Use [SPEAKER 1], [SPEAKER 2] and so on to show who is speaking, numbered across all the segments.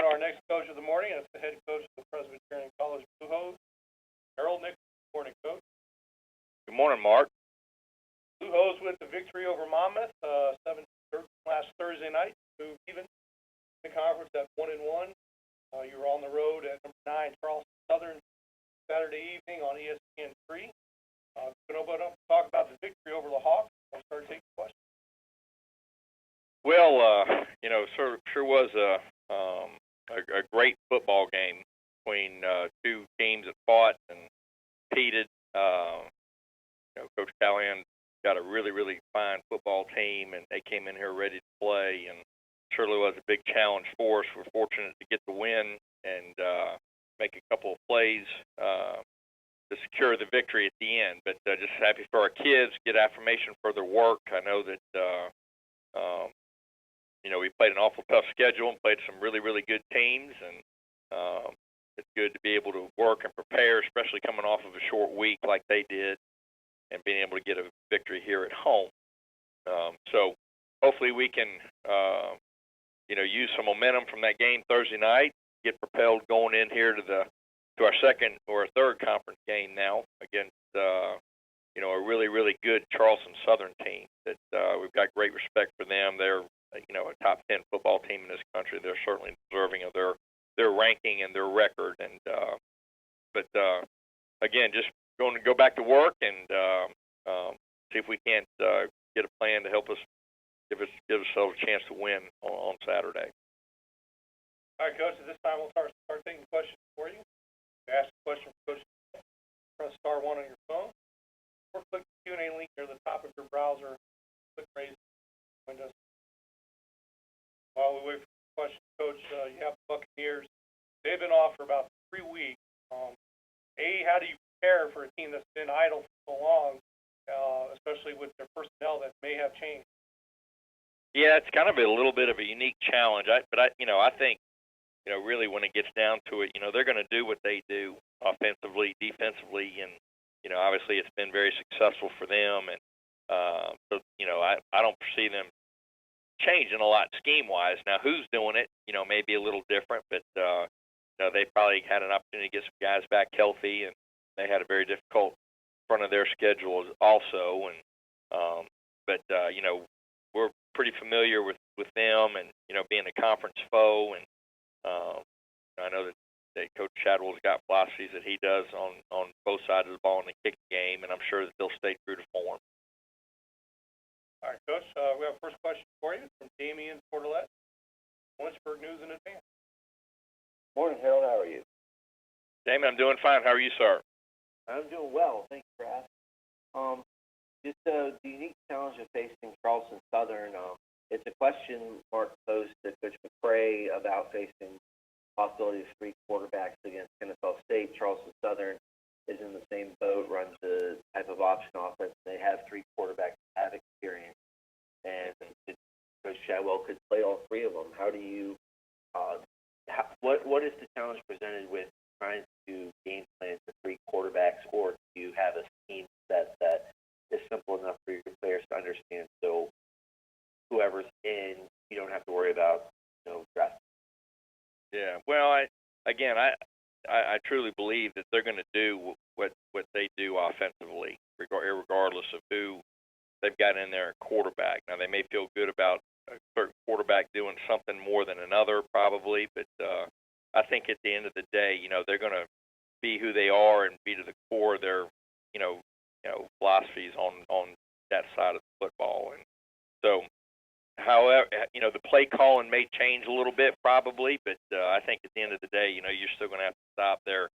[SPEAKER 1] on to our next coach of the morning. It's the head coach of the Presbyterian College Blue Hose, Nichols. Good morning, Coach.
[SPEAKER 2] Good morning, Mark.
[SPEAKER 1] Blue Hose with the victory over Monmouth, 7 last Thursday night. Moved even in the conference at 1-1. You were on the road at number 9, Charleston Southern, Saturday evening on ESPN3. Going to talk about the victory over the Hawks. I'll start taking questions.
[SPEAKER 2] Well, sure was a great football game between two teams that fought and competed. Coach Callahan got a really, really fine football team, and they came in here ready to play, and surely was a big challenge for us. We're fortunate to get the win and make a couple of plays to secure the victory at the end. But just happy for our kids, get affirmation for their work. I know that we played an awful tough schedule and played some really, really good teams, and it's good to be able to work and prepare, especially coming off of a short week like they did, and being able to get a victory here at home. So hopefully we can, use some momentum from that game Thursday night, get propelled going in here to our second or third conference game now against, a really, really good Charleston Southern team that we've got great respect for them. They're, a top 10 football team in this country. They're certainly deserving of their ranking and their record. And but again, just going to go back to work and see if we can't get a plan to help us give ourselves a chance to win on Saturday.
[SPEAKER 1] All right, Coach. At this time, we'll start taking questions for you. Ask a question for Coach. Press *1 on your phone, or click the Q&A link near the top of your browser. Click raise windows. While we wait for the question, Coach, you have the Buccaneers. They've been off for about 3 weeks. How do you prepare for a team that's been idle for so long, especially with their personnel that may have changed?
[SPEAKER 2] Yeah, it's kind of a little bit of a unique challenge. I think, really when it gets down to it, they're going to do what they do offensively, defensively, and, obviously it's been very successful for them. And so, I don't foresee them changing a lot scheme-wise. Now, who's doing it, may be a little different, but, they probably had an opportunity to get some guys back healthy, and they had a very difficult front of their schedule also. And we're pretty familiar with them and, being a conference foe. And I know that Coach Shadwell's got philosophies that he does on both sides of the ball in the kicking game, and I'm sure that they'll stay true to form.
[SPEAKER 1] All right, Coach, we have a first question for you from Damian Portelet, Lynchburg News in Advance.
[SPEAKER 3] Morning, Harold. How are you?
[SPEAKER 2] Damon, I'm doing fine. How are you, sir?
[SPEAKER 3] I'm doing well. Thanks for asking. Just the unique challenge of facing Charleston Southern. It's a question Mark posed to Coach McCray about facing possibility of 3 quarterbacks against Kennesaw State. Charleston Southern is in the same boat, runs the type of option offense. They have 3 quarterbacks that have experience, and Coach Shadwell could play all 3 of them. How do you what is the challenge presented with trying to game plan for 3 quarterbacks, or do you have a scheme set that is simple enough for your players to understand, so whoever's in, you don't have to worry about drafting?
[SPEAKER 2] Yeah, well, I truly believe that they're going to do what they do offensively, regardless of who they've got in there at quarterback. Now, they may feel good about a certain quarterback doing something more than another, probably, but I think at the end of the day, they're going to be who they are and be to the core of their, philosophies on that side of the football. And so, however, the play calling may change a little bit, probably, but I think at the end of the day, you're still going to have to stop their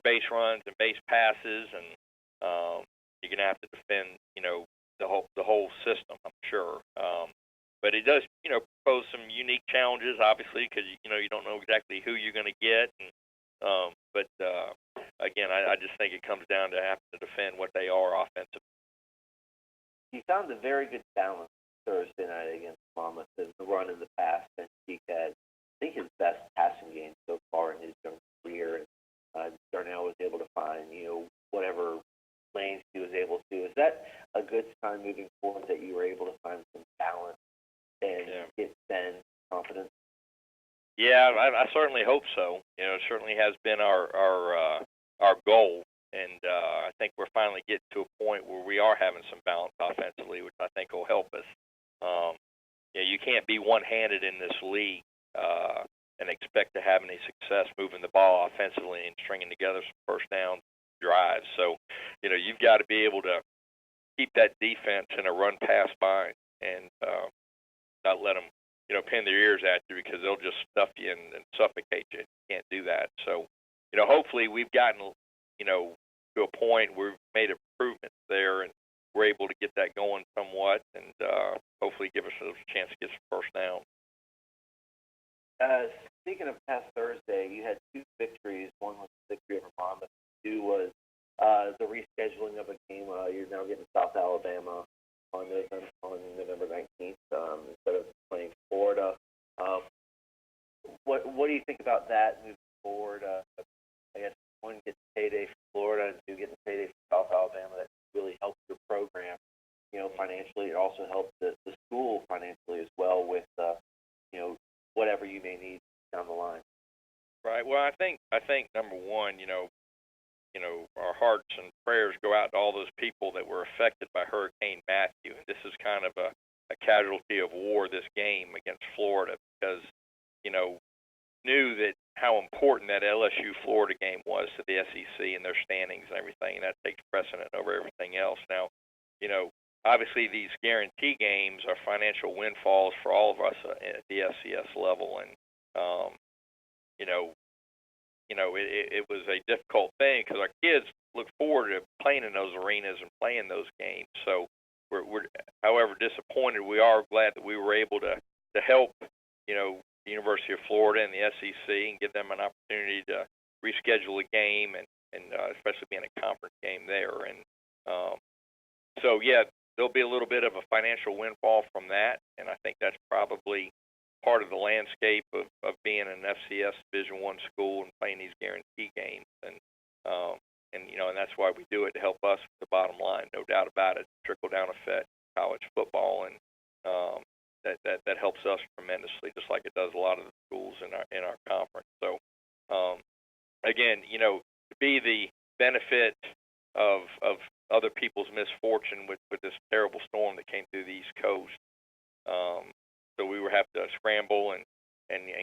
[SPEAKER 2] base runs and base passes, and you're going to have to defend, the whole system, I'm sure. But it does, pose some unique challenges, obviously, because you don't know exactly who you're going to get. And, but again, I just think it comes down to having to defend what they are offensively.
[SPEAKER 3] He found a very good balance Thursday night against Monmouth. The run in the past, and he had, I think, his best passing game so far in his young career. And Darnell was able to find, whatever lanes he was able to. Is that a good sign moving forward that you were able to find some balance and get Ben confidence?
[SPEAKER 2] Yeah, I certainly hope so. You know, it certainly has been our goal, and I think we're finally getting to a point where we are having some balance offensively, which I think will help us. Um, yeah, you can't be one-handed in this league and expect to have any success moving the ball offensively and stringing together some first down drives. So, you know, you've got to be able to keep that defense in a run-pass bind and not let them, you know, pin their ears at you because they'll just stuff you and suffocate you. You can't do that. So, you know, hopefully we've gotten, you know, to a point where we've made improvements there and we're able to get that going somewhat and hopefully give ourselves a chance to get some first down.
[SPEAKER 3] Speaking of past Thursday, you had 2 victories. One was the victory over Monmouth. 2 was the rescheduling of a game. You're now getting South Alabama on November 19th instead of playing Florida. What do you think about that moving forward? I guess one gets payday for Florida and 2 gets payday for South Alabama. That really helps your program, you know, financially. It also helps the school financially as well with, you know, whatever you may need down the line.
[SPEAKER 2] Right. Well, I think number one, you know, our hearts and prayers go out to all those people that were affected by Hurricane Matthew. And this is kind of a casualty of war, this game against Florida, because, you know, knew that how important that LSU-Florida game was to the SEC and their standings and everything, and that takes precedent over everything else. Now, you know, obviously these guarantee games are financial windfalls for all of us at the FCS level, and, it was a difficult thing because our kids look forward to playing in those arenas and playing those games. So we're however disappointed, we are glad that we were able to help, you know, the University of Florida and the SEC and give them an opportunity to reschedule a game and especially being a conference game there. And so, yeah, there'll be a little bit of a financial windfall from that, and I think that's probably part of the landscape of being an FCS Division I school and playing these guarantee games. And that's why we do it, to help us with the bottom line, no doubt about it. Trickle-down effect, college football, and that helps us tremendously, just like it does a lot of the schools in our conference. So, again, you know, to be the benefit of other people's misfortune with this terrible storm that came through the East Coast. So we were having to scramble and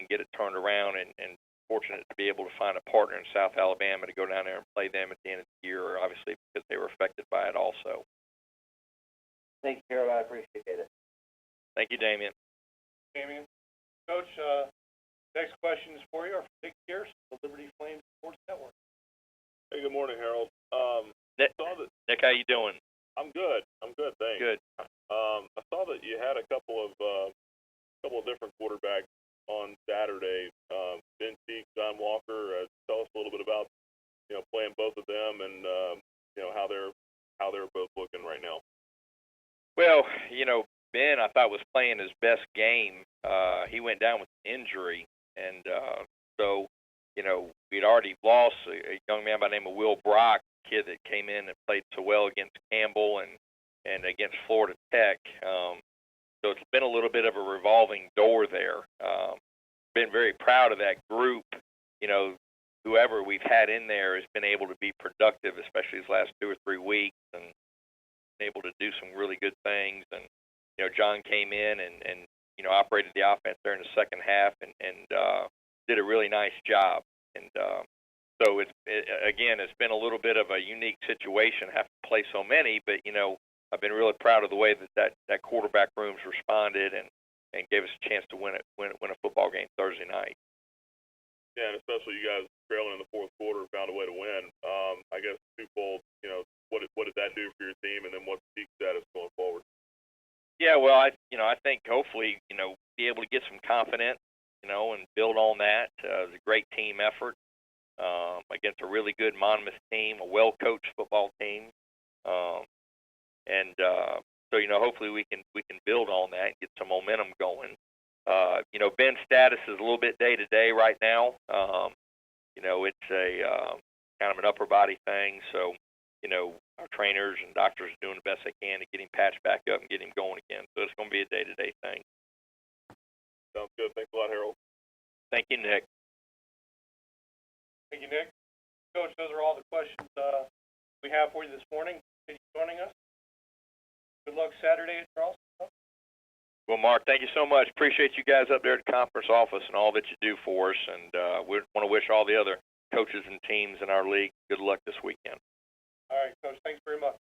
[SPEAKER 2] get it turned around, and fortunate to be able to find a partner in South Alabama to go down there and play them at the end of the year, obviously, because they were affected by it also.
[SPEAKER 3] Thank you, Harold. I appreciate it.
[SPEAKER 2] Thank you, Damien.
[SPEAKER 1] Coach, next question is for you. Our Dick Pierce, the Liberty Flames Sports Network.
[SPEAKER 4] Hey, good morning, Harold.
[SPEAKER 2] Nick, how you doing?
[SPEAKER 4] I'm good, thanks.
[SPEAKER 2] Good.
[SPEAKER 4] I saw that you had a couple of different quarterbacks on Saturday. Ben Cheek, John Walker. Tell us a little bit about, you know, playing both of them and you know, how they're both looking right now.
[SPEAKER 2] Well, you know, Ben, I thought, was playing his best game. He went down with an injury, and so, you know, we'd already lost a young man by the name of Will Brock, a kid that came in and played so well against Campbell and against Florida Tech. So it's been a little bit of a revolving door there. Been very proud of that group. You know, whoever we've had in there has been able to be productive, especially these last 2 or 3 weeks, and been able to do some really good things. And, you know, John came in and you know, operated the offense there in the second half and did a really nice job. And so again, it's been a little bit of a unique situation, have to play so many, but, you know, I've been really proud of the way that quarterback room's responded and gave us a chance to win a football game Thursday night.
[SPEAKER 4] Yeah, and especially you guys trailing in the fourth quarter, found a way to win. I guess twofold. You know, what did that do for your team, and then what's the status going forward?
[SPEAKER 2] Yeah, well, I think hopefully, you know, be able to get some confidence, you know, and build on that. It was a great team effort against a really good Monmouth team, a well-coached football team, so, you know, hopefully we can build on that and get some momentum going. You know, Ben's status is a little bit day-to-day right now. You know, it's a kind of an upper body thing, so, you know, our trainers and doctors are doing the best they can to get him patched back up and get him going again. So it's going to be a day-to-day thing.
[SPEAKER 4] Sounds good. Thanks a lot, Harold.
[SPEAKER 2] Thank you, Nick.
[SPEAKER 1] Thank you, Nick. Coach, those are all the questions we have for you this morning. Thank you for joining us. Good luck Saturday at Charleston.
[SPEAKER 2] Well, Mark, thank you so much. Appreciate you guys up there at the conference office and all that you do for us. And we want to wish all the other coaches and teams in our league good luck this weekend.
[SPEAKER 1] All right, Coach. Thanks very much.